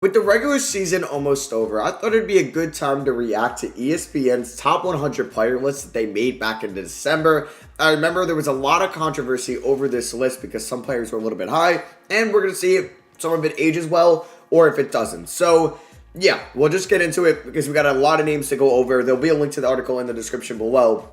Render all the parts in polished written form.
With the regular season almost over, I thought it'd be a good time to react to ESPN's top 100 player list that they made back in December. I remember there was a lot of controversy over this list because some players were a little bit high, and we're going to see if some of it ages well or if it doesn't. So, yeah, we'll just get into it because we got a lot of names to go over. There'll be a link to the article in the description below.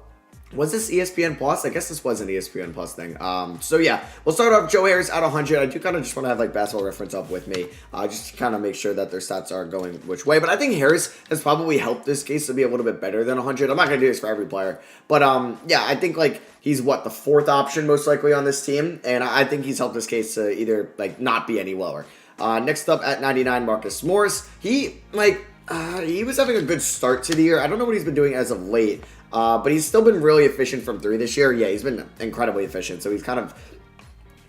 Was this ESPN Plus? I guess this was an ESPN Plus thing. So yeah, we'll start off Joe Harris at 100. I do kind of just want to have like basketball reference up with me, just to kind of make sure that their stats are going which way. But I think Harris has probably helped this case to be a little bit better than 100. I'm not going to do this for every player. But yeah, I think like he's the fourth option most likely on this team. And I think he's helped this case to either like not be any lower. Next up at 99, Marcus Morris. He was having a good start to the year. I don't know what he's been doing as of late. But he's still been really efficient from three this year. Yeah, he's been incredibly efficient. So he's kind of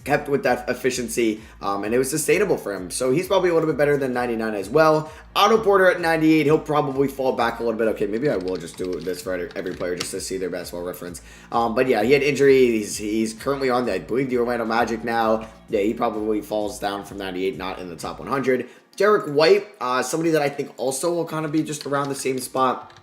kept with that efficiency, and it was sustainable for him. So he's probably a little bit better than 99 as well. Otto Porter at 98. He'll probably fall back a little bit. Okay, maybe I will just do this for every player just to see their basketball reference. But yeah, he had injury. He's currently on, I believe, the Orlando Magic now. Yeah, he probably falls down from 98, not in the top 100. Derek White, somebody that I think also will kind of be just around the same spot.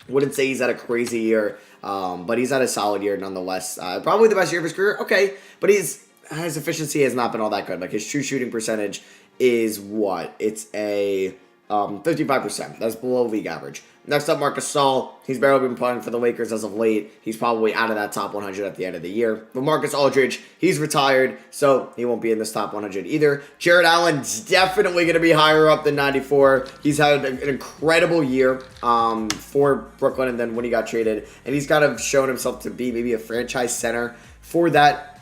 Wouldn't say he's had a crazy year, but he's had a solid year nonetheless. Probably the best year of his career. Okay, but his efficiency has not been all that good. Like his true shooting percentage is what? It's a 55%. That's below league average. Next up, Marc Gasol. He's barely been playing for the Lakers as of late. He's probably out of that top 100 at the end of the year. But Marcus Aldridge, he's retired, so he won't be in this top 100 either. Jared Allen's definitely going to be higher up than 94. He's had an incredible year for Brooklyn and then when he got traded. And he's kind of shown himself to be maybe a franchise center for that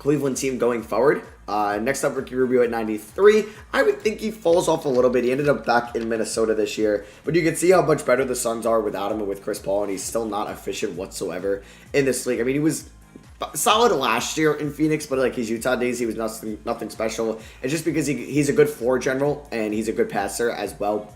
Cleveland team going forward. Next up, Ricky Rubio at 93. I would think he falls off a little bit. He ended up back in Minnesota this year. But you can see how much better the Suns are without him and with Chris Paul. And he's still not efficient whatsoever in this league. I mean, he was solid last year in Phoenix, but like his Utah days, he was nothing special. It's just because he's a good floor general and he's a good passer as well.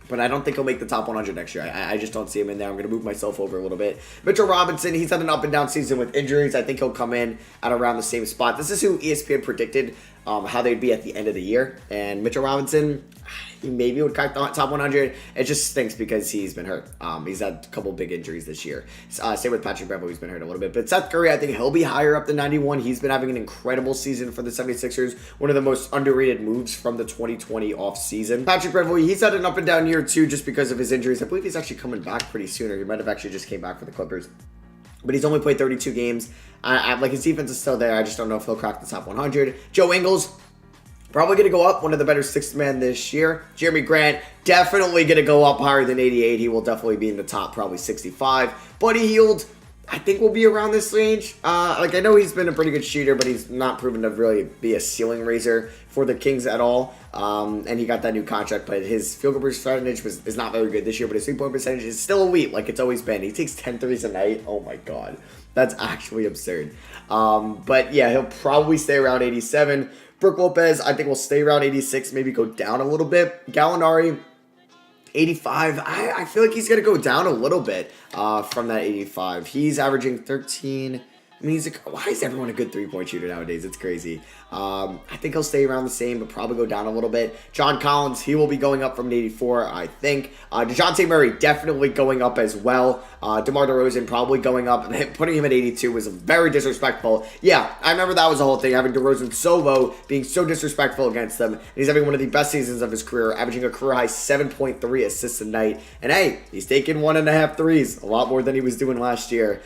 But I don't think he'll make the top 100 next year. I just don't see him in there. I'm going to move myself over a little bit. Mitchell Robinson, he's had an up and down season with injuries. I think he'll come in at around the same spot. This is who ESPN predicted how they'd be at the end of the year. And Mitchell Robinson, he maybe would crack the top 100. It just stinks because he's been hurt. He's had a couple big injuries this year. Same with Patrick Beverley, he's been hurt a little bit. But Seth Curry, I think he'll be higher up than 91. He's been having an incredible season for the 76ers. One of the most underrated moves from the 2020 offseason. Patrick Beverley, he's had an up and down year too just because of his injuries. I believe he's actually coming back pretty soon, or he might have actually just came back for the Clippers. But he's only played 32 games. Like his defense is still there. I just don't know if he'll crack the top 100. Joe Ingles, probably going to go up. One of the better sixth men this year. Jeremy Grant, definitely going to go up higher than 88. He will definitely be in the top, probably 65. Buddy Hield, I think will be around this range. I know he's been a pretty good shooter, but he's not proven to really be a ceiling raiser for the Kings at all. And he got that new contract, but his field goal percentage is not very good this year, but his three-point percentage is still elite, like it's always been. He takes 10 threes a night. Oh my God. That's actually absurd. But yeah, he'll probably stay around 87. Brook Lopez, I think will stay around 86, maybe go down a little bit. Gallinari, 85. I feel like he's going to go down a little bit from that 85. He's averaging 13. I mean, why is everyone a good three-point shooter nowadays? It's crazy. I think he'll stay around the same, but probably go down a little bit. John Collins, he will be going up from an 84, I think. DeJounte Murray, definitely going up as well. DeMar DeRozan probably going up. Putting him at 82 was very disrespectful. Yeah, I remember that was the whole thing, having DeRozan so low, being so disrespectful against them. And he's having one of the best seasons of his career, averaging a career-high 7.3 assists a night. And hey, he's taking 1.5 threes, a lot more than he was doing last year.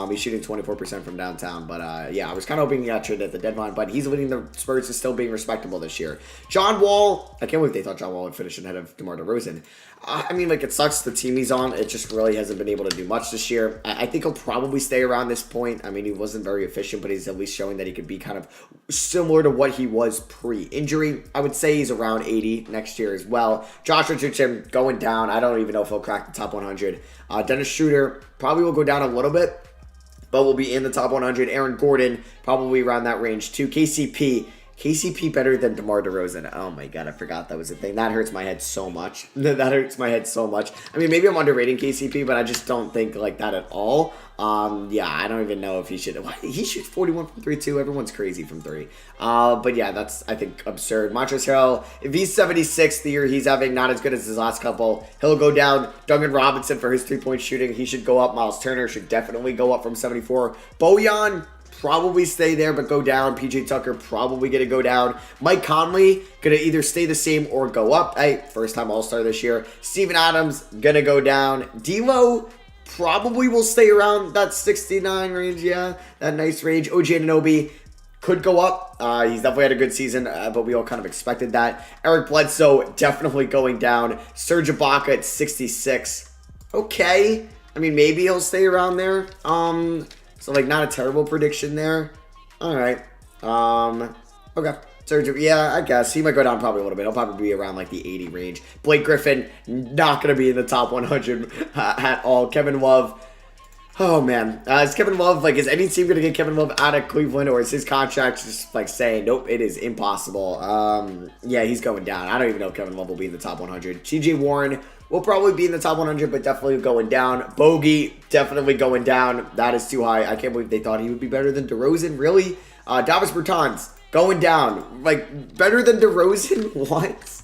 He's shooting 24% from downtown. But yeah, I was kind of hoping he got traded at the deadline, but he's leading the Spurs to still being respectable this year. John Wall, I can't believe they thought John Wall would finish ahead of DeMar DeRozan. I mean, like, it sucks the team he's on. It just really hasn't been able to do much this year. I think he'll probably stay around this point. I mean, he wasn't very efficient, but he's at least showing that he could be kind of similar to what he was pre-injury. I would say he's around 80 next year as well. Josh Richardson going down. I don't even know if he'll crack the top 100. Dennis Schroeder probably will go down a little bit, but will be in the top 100. Aaron Gordon, probably around that range too. KCP, KCP better than DeMar DeRozan. Oh my god, I forgot that was a thing. That hurts my head so much. That hurts my head so much. I mean, maybe I'm underrating KCP, but I just don't think like that at all. Yeah, I don't even know if he should. He shoots 41 from 3 too. Everyone's crazy from 3. But yeah, that's, I think, absurd. Montrezl Harrell, if he's 76 the year he's having, not as good as his last couple, he'll go down. Duncan Robinson for his 3-point shooting, he should go up. Miles Turner should definitely go up from 74. Bojan probably stay there but go down. PJ Tucker probably gonna go down. Mike Conley gonna either stay the same or go up. Hey, first time All-Star this year. Steven Adams gonna go down. D'Lo probably will stay around that 69 range. Yeah, that nice range. OG Anunoby could go up. He's definitely had a good season, but we all kind of expected that. Eric Bledsoe definitely going down. Serge Ibaka at 66. Okay, I mean, maybe he'll stay around there. So, like, not a terrible prediction there. All right. Okay. Serge, yeah, I guess. He might go down probably a little bit. He'll probably be around, like, the 80 range. Blake Griffin, not going to be in the top 100 at all. Kevin Love. Oh, man. Is Kevin Love, like, is any team going to get Kevin Love out of Cleveland? Or is his contract just, like, saying, nope, it is impossible? Yeah, he's going down. I don't even know if Kevin Love will be in the top 100. TJ Warren will probably be in the top 100, but definitely going down. Bogey, definitely going down. That is too high. I can't believe they thought he would be better than DeRozan. Really? Davis Bertans, going down. Like, better than DeRozan? What?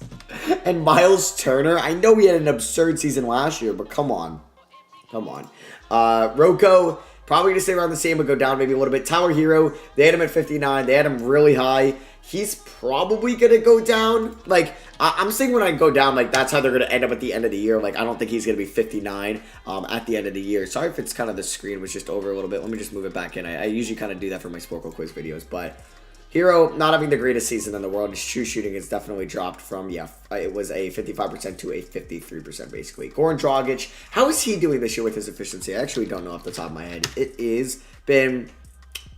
And Miles Turner? I know he had an absurd season last year, but come on. Come on. Rocco, probably going to stay around the same, but go down maybe a little bit. Tyler Hero, they had him at 59. They had him really high. He's probably going to go down. Like, I'm saying when I go down, like, that's how they're going to end up at the end of the year. Like, I don't think he's going to be 59 at the end of the year. Sorry if it's kind of the screen was just over a little bit. Let me just move it back in. I usually kind of do that for my Sporkle quiz videos, but Hero not having the greatest season in the world. His true shooting has definitely dropped from, yeah, it was a 55% to a 53% basically. Goran Dragic, how is he doing this year with his efficiency? I actually don't know off the top of my head. It is been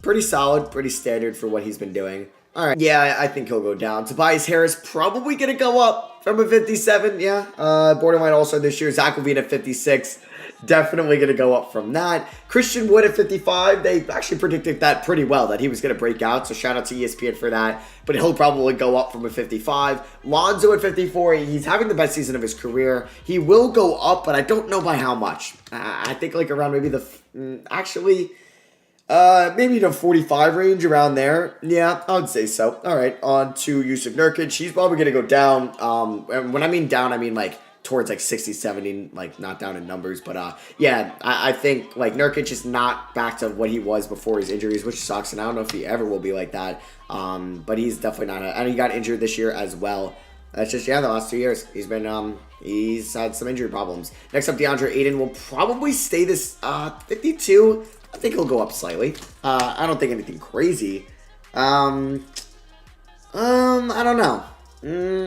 pretty solid, pretty standard for what he's been doing. All right, yeah, I think he'll go down. Tobias Harris probably going to go up from a 57, yeah. Borderline All-Star this year. Zach LaVine at 56. Definitely going to go up from that. Christian Wood at 55. They actually predicted that pretty well, that he was going to break out. So shout out to ESPN for that. But he'll probably go up from a 55. Lonzo at 54. He's having the best season of his career. He will go up, but I don't know by how much. I think like around maybe maybe the 45 range around there. Yeah, I would say so. All right, on to Yusuf Nurkic. He's probably going to go down. And when I mean down, I mean like towards like 60, 70, like not down in numbers. But yeah, I think like Nurkic is not back to what he was before his injuries, which sucks. And I don't know if he ever will be like that. But he's definitely not. And he got injured this year as well. That's just, yeah, the last 2 years. He's been, he's had some injury problems. Next up, Deandra Aiden will probably stay this 52. I think he'll go up slightly. I don't think anything crazy. I don't know.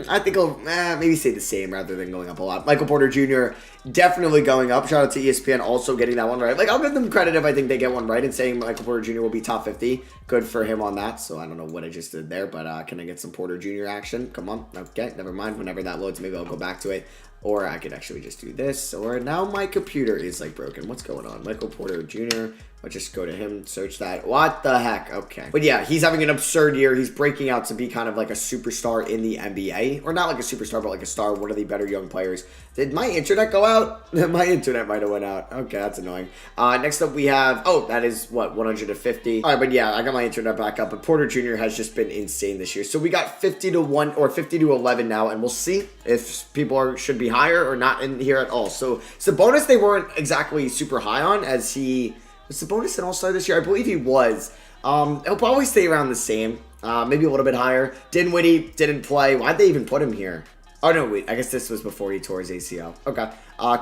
I think he'll maybe stay the same rather than going up a lot. Michael Porter Jr. definitely going up. Shout out to ESPN also getting that one right. Like, I'll give them credit if I think they get one right and saying Michael Porter Jr. will be top 50. Good for him on that. So I don't know what I just did there, but can I get some Porter Jr. action? Come on. Okay, never mind. Whenever that loads, maybe I'll go back to it. Or I could actually just do this. Or now my computer is like broken. What's going on? Michael Porter Jr. I'll just go to him, search that. What the heck? Okay. But yeah, he's having an absurd year. He's breaking out to be kind of like a superstar in the NBA. Or not like a superstar, but like a star, one of the better young players. Did my internet go out? My internet might have went out. Okay, that's annoying. Next up we have, that is what, 150. All right, but yeah, I got my internet back up. But Porter Jr. has just been insane this year. So we got 50 to 1 or 50 to 11 now, and we'll see if people should be higher or not in here at all. So Sabonis, they weren't exactly super high on, as he was Sabonis an All-Star this year. I believe he was. He'll probably stay around the same, maybe a little bit higher. Dinwiddie didn't play. Why'd they even put him here? Oh, no, wait. I guess this was before he tore his ACL. Okay.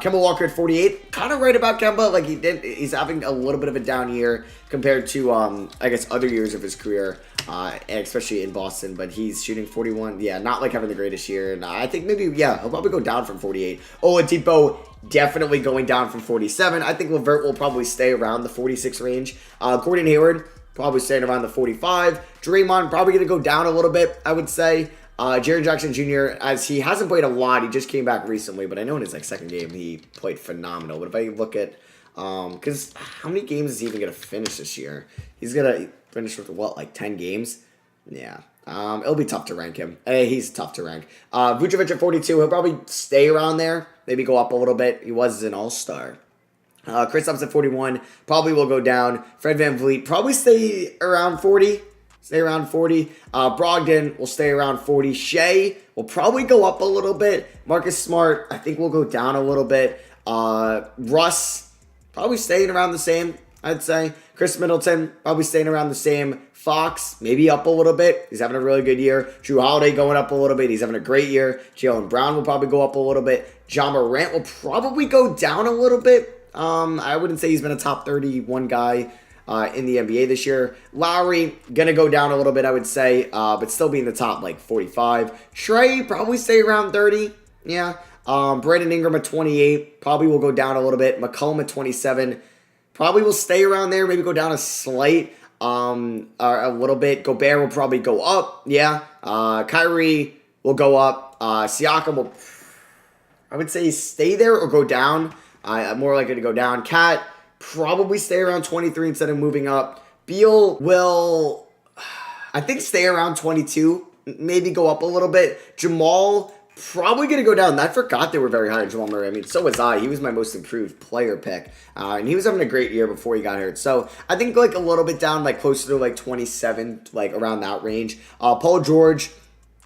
Kimmel Walker at 48. Kind of right about Kemba. Like, he's having a little bit of a down year compared to, I guess, other years of his career, especially in Boston. But he's shooting 41. Yeah, not like having the greatest year. And I think maybe, yeah, he'll probably go down from 48. Oladipo definitely going down from 47. I think LeVert will probably stay around the 46 range. Gordon Hayward probably staying around the 45. Draymond probably going to go down a little bit, I would say. Jaren Jackson Jr., as he hasn't played a lot, he just came back recently, but I know in his second game he played phenomenal. But if I look at, because how many games is he even going to finish this year? He's going to finish with, 10 games? Yeah. It'll be tough to rank him. He's tough to rank. Vucevic at 42. He'll probably stay around there. Maybe go up a little bit. He was an all-star. Kristaps at 41. Probably will go down. Fred VanVleet probably stay around 40. Brogdon will stay around 40. Shea will probably go up a little bit. Marcus Smart, I think, will go down a little bit. Russ, probably staying around the same, I'd say. Chris Middleton, probably staying around the same. Fox, maybe up a little bit. He's having a really good year. Drew Holiday going up a little bit. He's having a great year. Jaylen Brown will probably go up a little bit. Ja Morant will probably go down a little bit. I wouldn't say he's been a top 31 guy in the NBA this year. Lowry, gonna go down a little bit, I would say, but still be in the top, like, 45. Trey, probably stay around 30. Yeah. Brandon Ingram at 28. Probably will go down a little bit. McCollum at 27. Probably will stay around there. Maybe go down a slight. A little bit. Gobert will probably go up. Yeah. Kyrie will go up. Siakam will, I would say, stay there or go down. I'm more likely to go down. Cat probably stay around 23 instead of moving up. Beal will, I think, stay around 22. Maybe go up a little bit. Jamal probably going to go down. I forgot they were very high on Jamal Murray. I mean, so was I. He was my most improved player pick. And he was having a great year before he got hurt. So I think like a little bit down, like closer to like 27, like around that range. Paul George,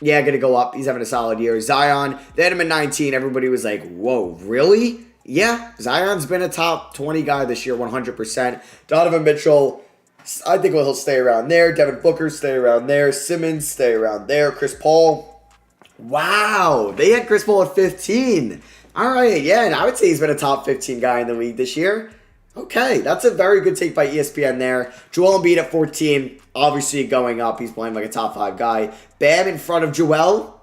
yeah, going to go up. He's having a solid year. Zion, they had him at 19. Everybody was like, whoa, really? Yeah, Zion's been a top 20 guy this year, 100%. Donovan Mitchell, I think he'll stay around there. Devin Booker, stay around there. Simmons, stay around there. Chris Paul, wow, they had Chris Paul at 15. All right, yeah, and I would say he's been a top 15 guy in the league this year. Okay, that's a very good take by ESPN there. Joel Embiid at 14, obviously going up. He's playing like a top 5 guy. Bam in front of Joel.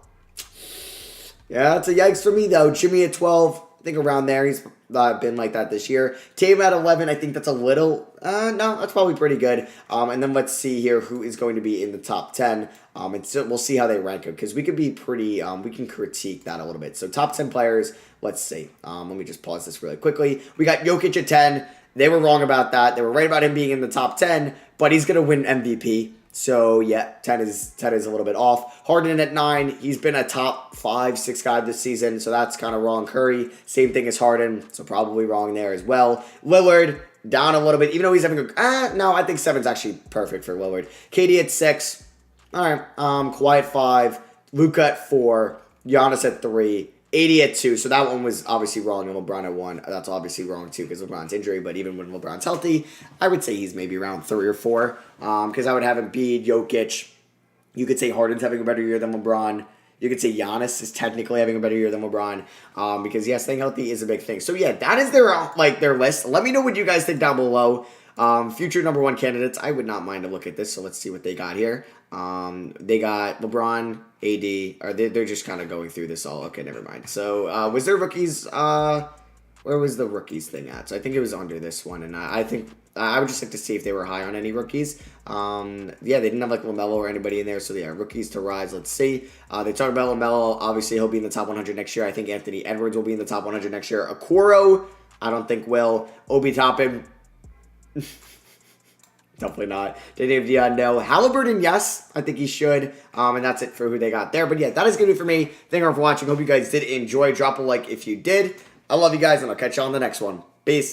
Yeah, that's a yikes for me, though. Jimmy at 12, I think around there. He's been like that this year. Tatum at 11, I think that's a little, no, that's probably pretty good. And then let's see here who is going to be in the top 10. And so we'll see how they rank it, because we could be pretty, we can critique that a little bit. So top 10 players, let's see. Let me just pause this really quickly. We got Jokic at 10. They were wrong about that. They were right about him being in the top 10, but he's going to win MVP. So, yeah, 10 is a little bit off. Harden at 9. He's been a top 5, 6 guy this season, so that's kind of wrong. Curry, same thing as Harden, so probably wrong there as well. Lillard, down a little bit, even though he's having a... no, I think 7's actually perfect for Lillard. KD at 6. All right, Kawhi at 5. Luka at 4. Giannis at 3. 80 at 2, so that one was obviously wrong, and LeBron at 1. That's obviously wrong, too, because LeBron's injury, but even when LeBron's healthy, I would say he's maybe around 3 or 4, because I would have Embiid, Jokic. You could say Harden's having a better year than LeBron. You could say Giannis is technically having a better year than LeBron, because, yeah, staying healthy is a big thing. So, yeah, that is their list. Let me know what you guys think down below. Future number 1 candidates, I would not mind to look at this, so let's see what they got here. They got LeBron, AD, or they're just kind of going through this all. Okay, never mind. So, was there rookies, where was the rookies thing at? So, I think it was under this one, and I think, I would just like to see if they were high on any rookies. Yeah, they didn't have, like, LaMelo or anybody in there, so, yeah, rookies to rise, let's see. They talked about LaMelo, obviously he'll be in the top 100 next year. I think Anthony Edwards will be in the top 100 next year. Okoro, I don't think will. Obi Toppin, definitely not. Dave Dion, no. Halliburton, yes. I think he should. And that's it for who they got there. But yeah, that is going to be for me. Thank you for watching. Hope you guys did enjoy. Drop a like if you did. I love you guys, and I'll catch you on the next one. Peace.